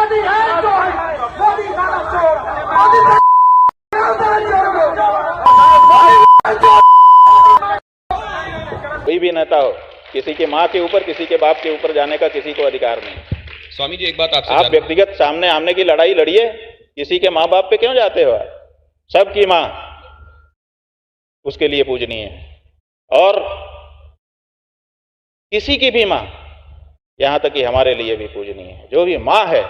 मोदी है तो मोदी सारा चोर, मोदी कोई भी नेता हो, किसी के माँ के ऊपर, किसी के बाप के ऊपर जाने का किसी को अधिकार नहीं। स्वामी जी, एक बात आपसे आप व्यक्तिगत सामने आमने की लड़ाई लड़िए, किसी के माँ बाप पे क्यों जाते हो? सबकी माँ उसके लिए पूजनीय है, और किसी की भी माँ, यहां तक कि हमारे लिए भी पूजनीय है। जो भी माँ है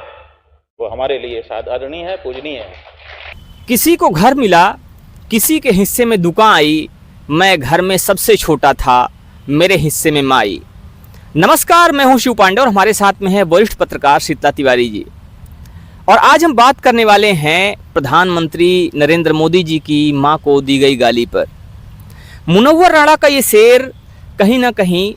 वो हमारे लिए आदरणीय है, पूजनीय है। किसी को घर मिला, किसी के हिस्से में दुकान आई, मैं घर में सबसे छोटा था, मेरे हिस्से में माँ आई। नमस्कार, मैं हूं शिव पांडे और हमारे साथ में है वरिष्ठ पत्रकार शीतला तिवारी जी। और आज हम बात करने वाले हैं प्रधानमंत्री नरेंद्र मोदी जी की मां को दी गई गाली पर। मुनव्वर राणा का ये शेर कहीं ना कहीं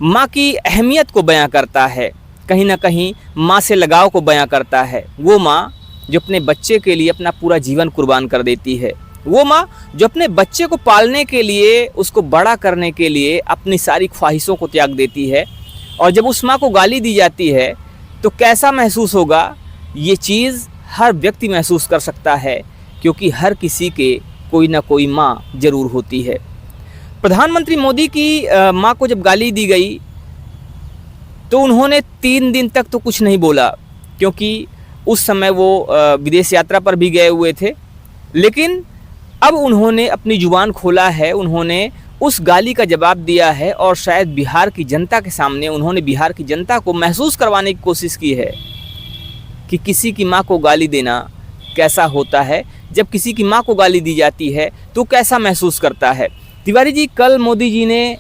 मां की अहमियत को बयां करता है, कहीं ना कहीं मां से लगाव को बयां करता है। वो मां जो अपने बच्चे के लिए अपना पूरा जीवन कुर्बान कर देती है, वो माँ जो अपने बच्चे को पालने के लिए, उसको बड़ा करने के लिए अपनी सारी ख्वाहिशों को त्याग देती है। और जब उस माँ को गाली दी जाती है तो कैसा महसूस होगा, ये चीज़ हर व्यक्ति महसूस कर सकता है, क्योंकि हर किसी के कोई ना कोई माँ ज़रूर होती है। प्रधानमंत्री मोदी की माँ को जब गाली दी गई तो उन्होंने 3 दिन तक तो कुछ नहीं बोला, क्योंकि उस समय वो विदेश यात्रा पर भी गए हुए थे। लेकिन अब उन्होंने अपनी जुबान खोला है, उन्होंने उस गाली का जवाब दिया है, और शायद बिहार की जनता के सामने उन्होंने बिहार की जनता को महसूस करवाने की कोशिश की है कि किसी की माँ को गाली देना कैसा होता है, जब किसी की माँ को गाली दी जाती है तो कैसा महसूस करता है। तिवारी जी, कल मोदी जी ने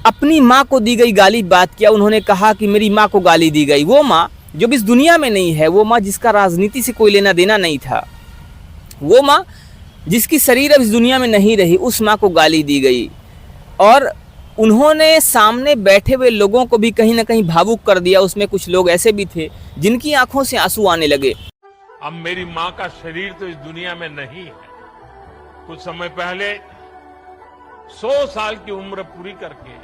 अपनी माँ को दी गई गाली बात किया। उन्होंने कहा कि मेरी माँ को गाली दी गई। वो माँ जो इस दुनिया में नहीं है, वो माँ जिसका राजनीति से कोई लेना देना नहीं था, वो माँ जिसकी शरीर अब इस दुनिया में नहीं रही, उस माँ को गाली दी गई। और उन्होंने सामने बैठे हुए लोगों को भी कहीं ना कहीं भावुक कर दिया। उसमें कुछ लोग ऐसे भी थे जिनकी आंखों से आंसू आने लगे। अब मेरी माँ का शरीर तो इस दुनिया में नहीं है। कुछ समय पहले 100 साल की उम्र पूरी करके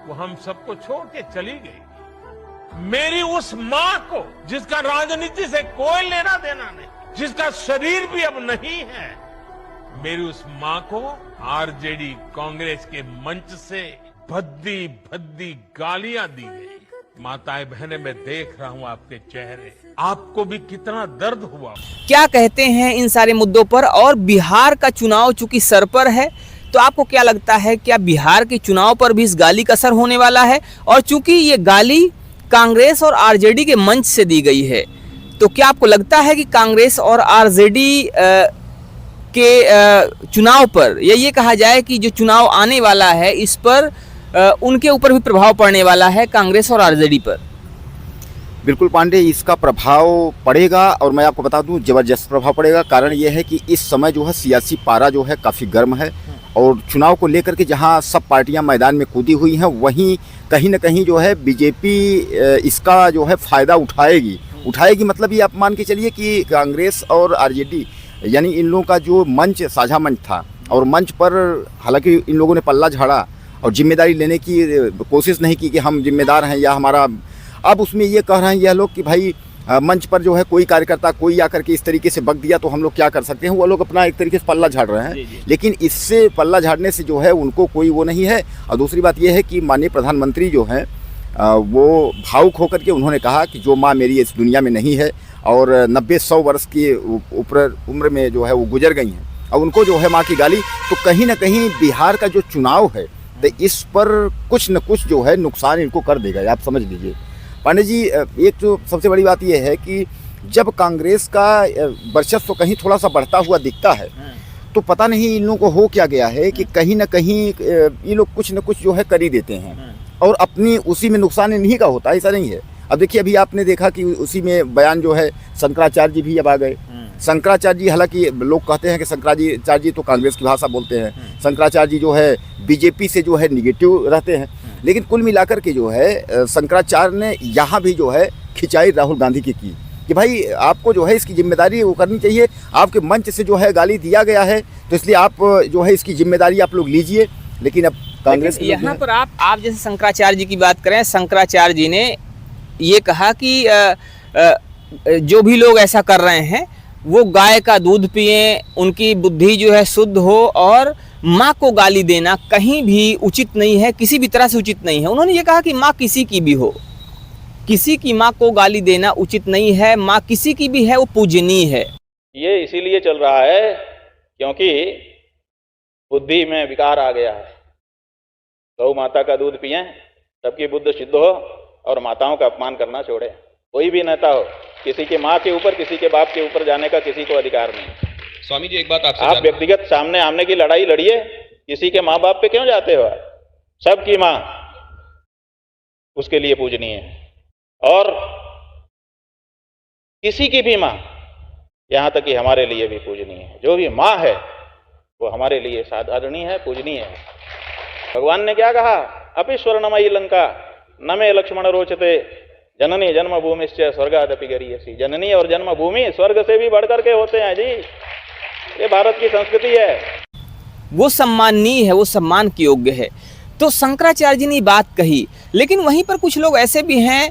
वो हम सबको छोड़ के चली गई। मेरी उस माँ को, जिसका राजनीति से कोई लेना देना नहीं, जिसका शरीर भी अब नहीं है, मेरी उस माँ को आरजेडी कांग्रेस के मंच से भद्दी भद्दी गालियां दी गई। माताएं बहनें, मैं देख रहा हूं आपके चेहरे, आपको भी कितना दर्द हुआ। क्या कहते हैं इन सारे मुद्दों पर? और बिहार का चुनाव चूंकि सर पर है, तो आपको क्या लगता है, क्या बिहार के चुनाव पर भी इस गाली का असर होने वाला है? और चूंकि ये गाली कांग्रेस और आरजेडी के मंच से दी गई है, तो क्या आपको लगता है कि कांग्रेस और आरजेडी के चुनाव पर, या ये कहा जाए कि जो चुनाव आने वाला है, इस पर उनके ऊपर भी प्रभाव पड़ने वाला है, कांग्रेस और आरजेडी पर? बिल्कुल पांडे, इसका प्रभाव पड़ेगा, और मैं आपको बता दूं ज़बरदस्त प्रभाव पड़ेगा। कारण ये है कि इस समय जो है सियासी पारा जो है काफ़ी गर्म है, और चुनाव को लेकर के जहां सब पार्टियां मैदान में कूदी हुई हैं, वहीं कहीं न कहीं जो है बीजेपी इसका जो है फ़ायदा उठाएगी। मतलब ये आप मान के चलिए कि कांग्रेस और आरजेडी, यानी इन लोगों का जो मंच, साझा मंच था, और मंच पर हालांकि इन लोगों ने पल्ला झाड़ा और जिम्मेदारी लेने की कोशिश नहीं की कि हम जिम्मेदार हैं या हमारा। अब उसमें ये कह रहे हैं यह लोग कि भाई मंच पर जो है कोई कार्यकर्ता, कोई आकर के इस तरीके से बक दिया तो हम लोग क्या कर सकते हैं। वो लोग अपना एक तरीके से पल्ला झाड़ रहे हैं, लेकिन इससे पल्ला झाड़ने से जो है उनको कोई वो नहीं है। और दूसरी बात यह है कि माननीय प्रधानमंत्री जो हैं वो भावुक होकर के उन्होंने कहा कि जो माँ मेरी इस दुनिया में नहीं है, और 90-100 वर्ष की उम्र में जो है वो गुजर गई हैं, और उनको जो है माँ की गाली, तो कहीं ना कहीं बिहार का जो चुनाव है तो इस पर कुछ न कुछ जो है नुकसान इनको कर देगा, आप समझ लीजिए। पांडे जी, एक जो सबसे बड़ी बात यह है कि जब कांग्रेस का वर्चस्व कहीं थोड़ा सा बढ़ता हुआ दिखता है, तो पता नहीं इन लोगों को हो क्या गया है कि कहीं ना कहीं ये लोग कुछ न कुछ जो है कर ही देते हैं, और अपनी उसी में नुकसान इन्हीं का होता है, ऐसा नहीं है। अब देखिए, अभी आपने देखा कि उसी में बयान जो है शंकराचार्य जी भी अब आ गए। शंकराचार्य जी, हालांकि लोग कहते हैं कि शंकराचार्य जी तो कांग्रेस की भाषा बोलते हैं, शंकराचार्य जी जो है बीजेपी से जो है निगेटिव रहते हैं, लेकिन कुल मिलाकर के जो है शंकराचार्य ने यहाँ भी जो है खिंचाई राहुल गांधी की कि भाई आपको जो है इसकी जिम्मेदारी वो करनी चाहिए। आपके मंच से जो है गाली दिया गया है, तो इसलिए आप जो है इसकी जिम्मेदारी आप लोग लीजिए। लेकिन अब कांग्रेस यहाँ पर आप जैसे शंकराचार्य जी की बात करें, शंकराचार्य जी ने ये कहा कि जो भी लोग ऐसा कर रहे हैं वो गाय का दूध पिए, उनकी बुद्धि जो है शुद्ध हो, और माँ को गाली देना कहीं भी उचित नहीं है, किसी भी तरह से उचित नहीं है। उन्होंने ये कहा कि माँ किसी की भी हो, किसी की माँ को गाली देना उचित नहीं है, माँ किसी की भी है वो पूजनीय है। ये इसीलिए चल रहा है क्योंकि बुद्धि में विकार आ गया है। गौ माता का दूध पिएं, सबकी बुद्धि शुद्ध हो और माताओं का अपमान करना छोड़े। कोई भी नेता हो, किसी की माँ के ऊपर, किसी के बाप के ऊपर जाने का किसी को अधिकार नहीं। स्वामी जी एक बात आपसे आप व्यक्तिगत सामने आमने की लड़ाई लड़िए, किसी के माँ बाप पे क्यों जाते हो? सबकी माँ उसके लिए पूजनीय है, और किसी की भी माँ, यहां तक कि हमारे लिए भी पूजनीय है। जो भी माँ है वो हमारे लिए साधारणीय है, पूजनीय है। भगवान ने क्या कहा? अपि स्वर्णमयी लंका न मे लक्ष्मण रोचते जननी जन्मभूमिश्च स्वर्गादपि गरीयसी। जननी और जन्मभूमि स्वर्ग से भी बढ़कर के होते हैं जी, ये भारत की संस्कृति है। वो सम्माननीय है, वो सम्मान के योग्य है। तो शंकराचार्य जी ने बात कही, लेकिन वहीं पर कुछ लोग ऐसे भी हैं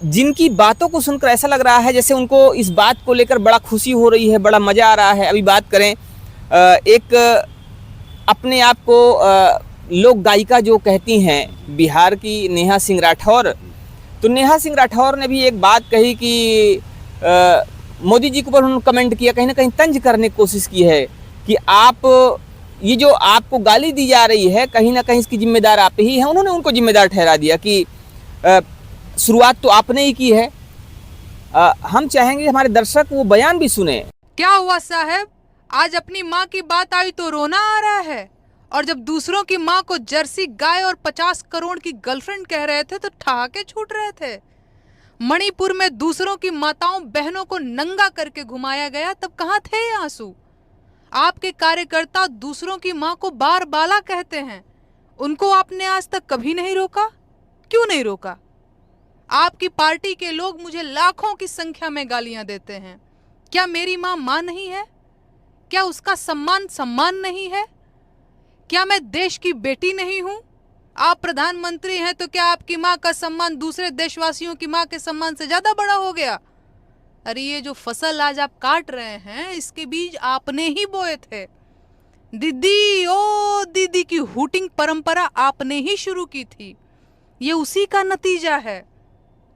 जिनकी बातों को सुनकर ऐसा लग रहा है जैसे उनको इस बात को लेकर बड़ा खुशी हो रही है, बड़ा मज़ा आ रहा है। अभी बात करें एक अपने आप को लोक गायिका जो कहती हैं, बिहार की नेहा सिंह राठौर। तो नेहा सिंह राठौर ने भी एक बात कही कि मोदी जी के ऊपर उन्होंने कमेंट किया, कहीं ना कहीं तंज करने की कोशिश की है कि आप ये जो आपको गाली दी जा रही है कहीं ना कहीं इसकी जिम्मेदार आप ही हैं। उन्होंने उनको जिम्मेदार ठहरा दिया कि शुरुआत तो आपने ही की है। हम चाहेंगे हमारे दर्शक वो बयान भी सुने। क्या हुआ साहब, आज अपनी माँ की बात आई तो रोना आ रहा है, और जब दूसरों की माँ को जर्सी गाय और 50 करोड़ की गर्लफ्रेंड कह रहे थे तो ठहाके छूट रहे थे। मणिपुर में दूसरों की माताओं बहनों को नंगा करके घुमाया गया, तब कहाँ थे ये आंसू? आपके कार्यकर्ता दूसरों की माँ को बार बाला कहते हैं, उनको आपने आज तक कभी नहीं रोका। क्यों नहीं रोका? आपकी पार्टी के लोग मुझे लाखों की संख्या में गालियां देते हैं। क्या मेरी माँ माँ नहीं है? क्या उसका सम्मान नहीं है? क्या मैं देश की बेटी नहीं हूं? आप प्रधानमंत्री हैं तो क्या आपकी माँ का सम्मान दूसरे देशवासियों की माँ के सम्मान से ज्यादा बड़ा हो गया? अरे ये जो फसल आज आप काट रहे हैं, इसके बीज आपने ही बोए थे। दीदी ओ दीदी की हूटिंग परंपरा आपने ही शुरू की थी, ये उसी का नतीजा है।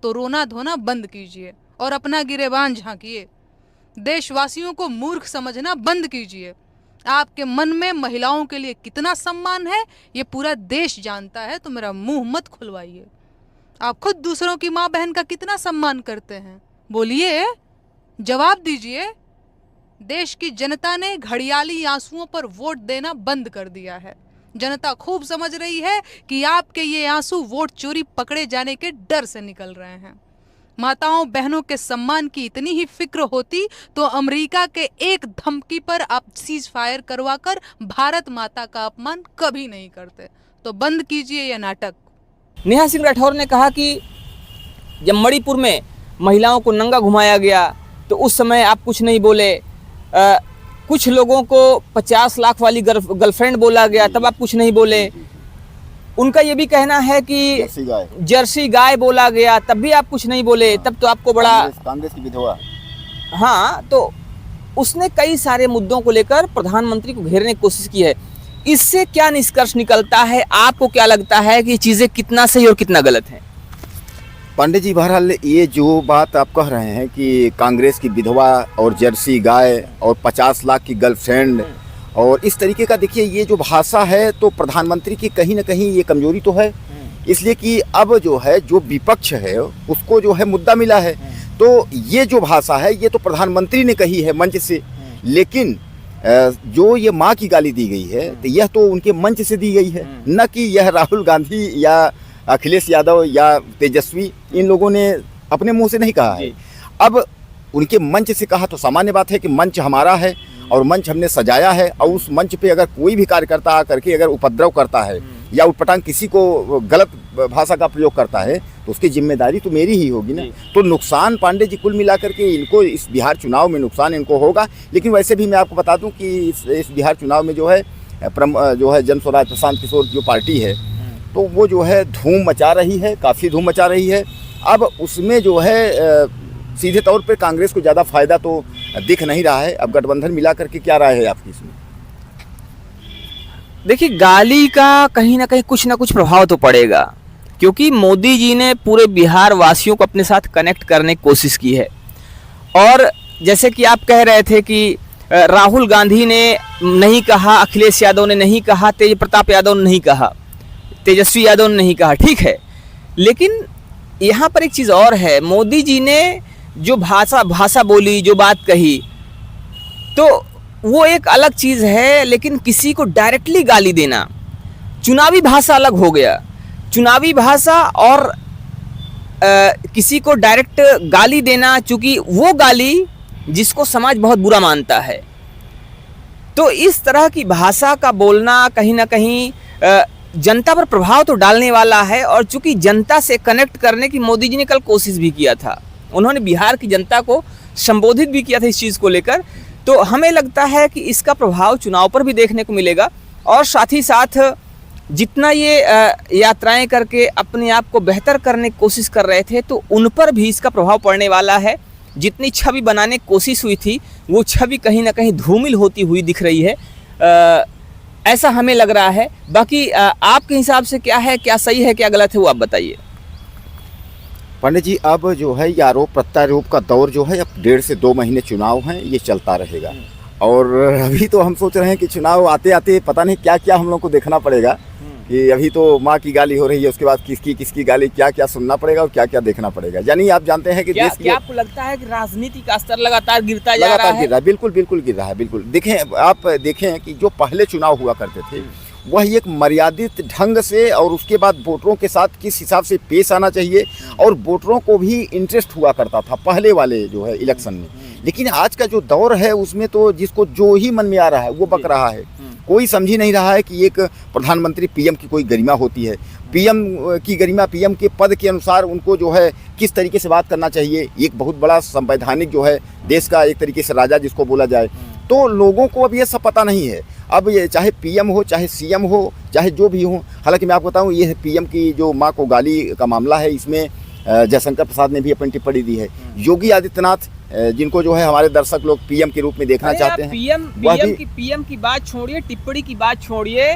तो रोना धोना बंद कीजिए और अपना गिरेबान झांकिए। देशवासियों को मूर्ख समझना बंद कीजिए। आपके मन में महिलाओं के लिए कितना सम्मान है ये पूरा देश जानता है, तो मेरा मुंह मत खुलवाइए। आप खुद दूसरों की माँ बहन का कितना सम्मान करते हैं? बोलिए, जवाब दीजिए। देश की जनता ने घड़ियाली आंसुओं पर वोट देना बंद कर दिया है। जनता खूब समझ रही है कि आपके ये आंसू वोट चोरी पकड़े जाने के डर से निकल रहे हैं। माताओं बहनों के सम्मान की इतनी ही फिक्र होती तो अमेरिका के एक धमकी पर आप सीज फायर करवाकर भारत माता का अपमान कभी नहीं करते। तो बंद कीजिए ये नाटक। नेहा सिंह राठौर ने कहा कि जब मणिपुर में महिलाओं को नंगा घुमाया गया तो उस समय आप कुछ नहीं बोले। कुछ लोगों को 50 लाख वाली गर्लफ्रेंड बोला गया, तब आप कुछ नहीं बोले। उनका ये भी कहना है कि जर्सी गाय बोला गया, तब भी आप कुछ नहीं बोले, तब तो आपको बड़ा कांग्रेस की विधवा। हाँ, तो उसने कई सारे मुद्दों को लेकर प्रधानमंत्री को घेरने की कोशिश की है। इससे क्या निष्कर्ष निकलता है? आपको क्या लगता है कि चीजें कितना सही और कितना गलत है? पांडे जी, बहरहाल ये जो बात आप कह रहे हैं कि कांग्रेस की विधवा और जर्सी गाय और 50 लाख की गर्लफ्रेंड और इस तरीके का, देखिए ये जो भाषा है तो प्रधानमंत्री की कहीं ना कहीं ये कमजोरी तो है, इसलिए कि अब जो है जो विपक्ष है उसको जो है मुद्दा मिला है। तो ये जो भाषा है ये तो प्रधानमंत्री ने कही है मंच से, लेकिन जो ये माँ की गाली दी गई है तो यह तो उनके मंच से दी गई है, न कि यह राहुल गांधी या अखिलेश यादव या तेजस्वी इन लोगों ने अपने मुंह से नहीं कहा है। अब उनके मंच से कहा तो सामान्य बात है कि मंच हमारा है और मंच हमने सजाया है, और उस मंच पे अगर कोई भी कार्यकर्ता आकर के अगर उपद्रव करता है या उटपटांग किसी को गलत भाषा का प्रयोग करता है तो उसकी जिम्मेदारी तो मेरी ही होगी ना। तो नुकसान पांडे जी कुल मिलाकर के इनको इस बिहार चुनाव में नुकसान इनको होगा। लेकिन वैसे भी मैं आपको बता दूं कि इस बिहार चुनाव में जो है जन स्वराज प्रशांत किशोर जो पार्टी है तो वो जो है धूम मचा रही है, काफ़ी धूम मचा रही है। अब उसमें जो है सीधे तौर पे कांग्रेस को ज़्यादा फायदा तो दिख नहीं रहा है। अब गठबंधन मिला करके क्या राय है आपकी इसमें? देखिए, गाली का कहीं ना कहीं कुछ ना कुछ प्रभाव तो पड़ेगा, क्योंकि मोदी जी ने पूरे बिहार वासियों को अपने साथ कनेक्ट करने की कोशिश की है। और जैसे कि आप कह रहे थे कि राहुल गांधी ने नहीं कहा, अखिलेश यादव ने नहीं कहा, तेज प्रताप यादव ने नहीं कहा, तेजस्वी यादव ने नहीं कहा, ठीक है, लेकिन यहाँ पर एक चीज़ और है। मोदी जी ने जो भाषा बोली, जो बात कही, तो वो एक अलग चीज़ है, लेकिन किसी को डायरेक्टली गाली देना, चुनावी भाषा अलग हो गया। चुनावी भाषा और किसी को डायरेक्ट गाली देना, चूँकि वो गाली जिसको समाज बहुत बुरा मानता है, तो इस तरह की भाषा का बोलना कहीं ना कहीं जनता पर प्रभाव तो डालने वाला है। और चूंकि जनता से कनेक्ट करने की मोदी जी ने कल कोशिश भी किया था, उन्होंने बिहार की जनता को संबोधित भी किया था इस चीज़ को लेकर, तो हमें लगता है कि इसका प्रभाव चुनाव पर भी देखने को मिलेगा। और साथ ही साथ जितना ये यात्राएं करके अपने आप को बेहतर करने की कोशिश कर रहे थे, तो उन पर भी इसका प्रभाव पड़ने वाला है। जितनी छवि बनाने की कोशिश हुई थी, वो छवि कहीं ना कहीं धूमिल होती हुई दिख रही है, ऐसा हमें लग रहा है। बाकी आपके हिसाब से क्या है, क्या सही है, क्या गलत है, वो आप बताइए। पंडित जी, अब जो है ये आरोप प्रत्यारोप का दौर जो है, अब 1.5 से 2 महीने चुनाव हैं, ये चलता रहेगा। और अभी तो हम सोच रहे हैं कि चुनाव आते आते पता नहीं क्या क्या हम लोग को देखना पड़ेगा, कि अभी तो माँ की गाली हो रही है, उसके बाद किसकी गाली, क्या क्या सुनना पड़ेगा और क्या क्या देखना पड़ेगा। यानी आप जानते हैं कि देश की, क्या आपको लगता है कि राजनीति का स्तर लगातार गिरता जा रहा है? बिल्कुल गिर रहा है, बिल्कुल। आप देखें कि जो पहले चुनाव हुआ करते थे, वह एक मर्यादित ढंग से, और उसके बाद वोटरों के साथ किस हिसाब से पेश आना चाहिए, और वोटरों को भी इंटरेस्ट हुआ करता था पहले वाले जो है इलेक्शन में। लेकिन आज का जो दौर है, उसमें तो जिसको जो ही मन में आ रहा है वो बक रहा है। कोई समझ ही नहीं रहा है कि एक प्रधानमंत्री पीएम की कोई गरिमा होती है, पीएम की गरिमा, पीएम के पद के अनुसार उनको जो है किस तरीके से बात करना चाहिए। एक बहुत बड़ा संवैधानिक जो है देश का एक तरीके से राजा जिसको बोला जाए, तो लोगों को अब ये सब पता नहीं है। अब ये चाहे पीएम हो, चाहे सीएम हो, चाहे जो भी हो। हालांकि मैं आपको बताऊं, ये पीएम की जो मां को गाली का मामला है, इसमें जयशंकर प्रसाद ने भी अपनी टिप्पणी दी है। योगी आदित्यनाथ, जिनको जो है हमारे दर्शक लोग पीएम के रूप में देखना चाहते हैं, पीएम की बात छोड़िए, टिप्पणी की बात छोड़िए,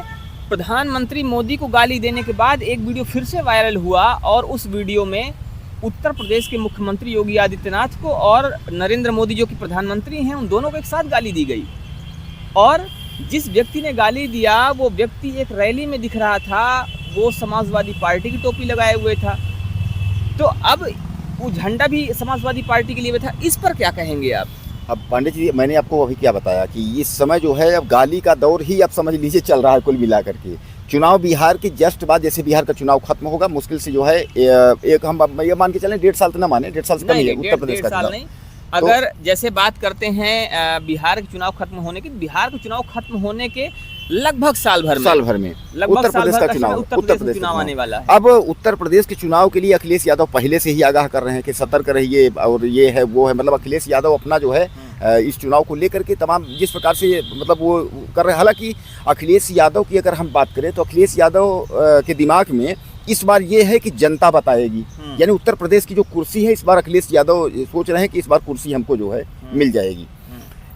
प्रधानमंत्री मोदी को गाली देने के बाद एक वीडियो फिर से वायरल हुआ, और उस वीडियो में उत्तर प्रदेश के मुख्यमंत्री योगी आदित्यनाथ को और नरेंद्र मोदी जो कि प्रधानमंत्री हैं, उन दोनों को एक साथ गाली दी गई। और जिस व्यक्ति ने गाली दिया, वो व्यक्ति एक रैली में दिख रहा था, वो समाजवादी पार्टी की टोपी लगाए हुए था, तो अब वो झंडा भी समाजवादी पार्टी के लिए था। इस पर क्या कहेंगे आप? अब पंडित जी, मैंने आपको अभी क्या बताया कि इस समय जो है अब गाली का दौर ही आप समझ लीजिए चल रहा है कुल मिला करके। चुनाव बिहार के जस्ट बाद, जैसे बिहार का चुनाव खत्म होगा, मुश्किल से जो है एक हम ये मान के चलें 1.5 साल तो ना माने, 1.5 साल से कम ही है उत्तर प्रदेश का चुनाव। अगर जैसे बात करते हैं बिहार के चुनाव खत्म होने की, बिहार के चुनाव खत्म होने के लगभग साल भर में उत्तर प्रदेश का चुनाव आने वाला है। अब उत्तर प्रदेश के चुनाव के लिए अखिलेश यादव पहले से ही आगाह कर रहे हैं कि सतर्क रहिए, और ये है वो है। मतलब अखिलेश यादव अपना जो है इस चुनाव को लेकर के तमाम जिस प्रकार से मतलब वो कर रहे हैं। हालांकि अखिलेश यादव की अगर हम बात करें, तो अखिलेश यादव के दिमाग में इस बार ये है कि जनता बताएगी, यानी उत्तर प्रदेश की जो कुर्सी है, इस बार अखिलेश यादव सोच रहे हैं कि इस बार कुर्सी हमको जो है मिल जाएगी।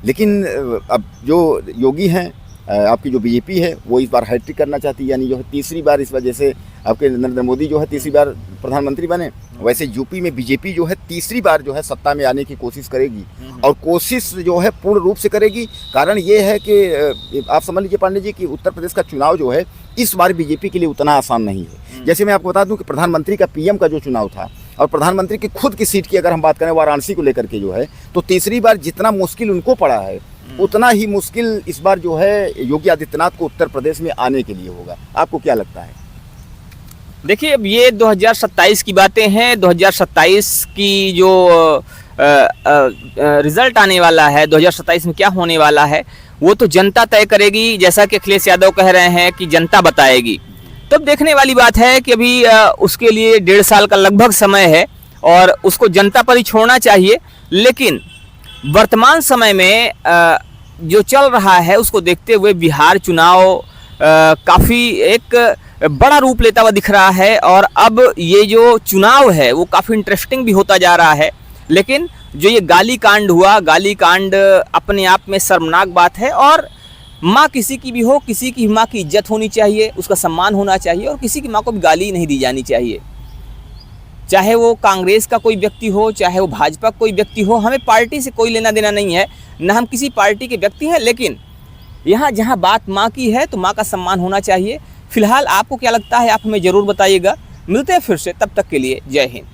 लेकिन अब जो योगी हैं, आपकी जो बीजेपी है, वो इस बार हैट्रिक करना चाहती है, यानी जो है तीसरी बार इस वजह से आपके नरेंद्र मोदी जो है तीसरी बार प्रधानमंत्री बने, वैसे यूपी में बीजेपी जो है तीसरी बार जो है सत्ता में आने की कोशिश करेगी, और कोशिश जो है पूर्ण रूप से करेगी। कारण ये है कि आप समझ लीजिए पांडे जी कि उत्तर प्रदेश का चुनाव जो है इस बार बीजेपी के लिए उतना आसान नहीं है। जैसे मैं आपको बता दूं कि प्रधानमंत्री का पीएम का जो चुनाव था, और प्रधानमंत्री की खुद की सीट की अगर हम बात करें वाराणसी को लेकर के जो है, तो तीसरी बार जितना मुश्किल उनको पड़ा है, उतना ही मुश्किल इस बार जो है योगी आदित्यनाथ को उत्तर प्रदेश में आने के लिए होगा। आपको क्या लगता है? देखिए, अब ये 2027 की बातें हैं। 2027 की जो रिजल्ट आने वाला है, 2027 में क्या होने वाला है, वो तो जनता तय करेगी। जैसा कि अखिलेश यादव कह रहे हैं कि जनता बताएगी। तो देखने वाली बात है कि अभी उसके लिए 1.5 साल का लगभग समय है, और उसको जनता पर ही छोड़ना चाहिए। लेकिन वर्तमान समय में जो चल रहा है, उसको देखते हुए बिहार चुनाव काफ़ी एक बड़ा रूप लेता हुआ दिख रहा है और अब ये जो चुनाव है वो काफ़ी इंटरेस्टिंग भी होता जा रहा है। लेकिन जो ये गाली कांड हुआ, गाली कांड अपने आप में शर्मनाक बात है। और माँ किसी की भी हो, किसी की माँ की इज्जत होनी चाहिए, उसका सम्मान होना चाहिए और किसी की माँ को भी गाली नहीं दी जानी चाहिए। चाहे वो कांग्रेस का कोई व्यक्ति हो, चाहे वो भाजपा का कोई व्यक्ति हो, हमें पार्टी से कोई लेना देना नहीं है, ना हम किसी पार्टी के व्यक्ति हैं। लेकिन यहाँ जहाँ बात माँ की है तो माँ का सम्मान होना चाहिए। फिलहाल आपको क्या लगता है, आप हमें ज़रूर बताइएगा। मिलते हैं फिर से, तब तक के लिए जय हिंद।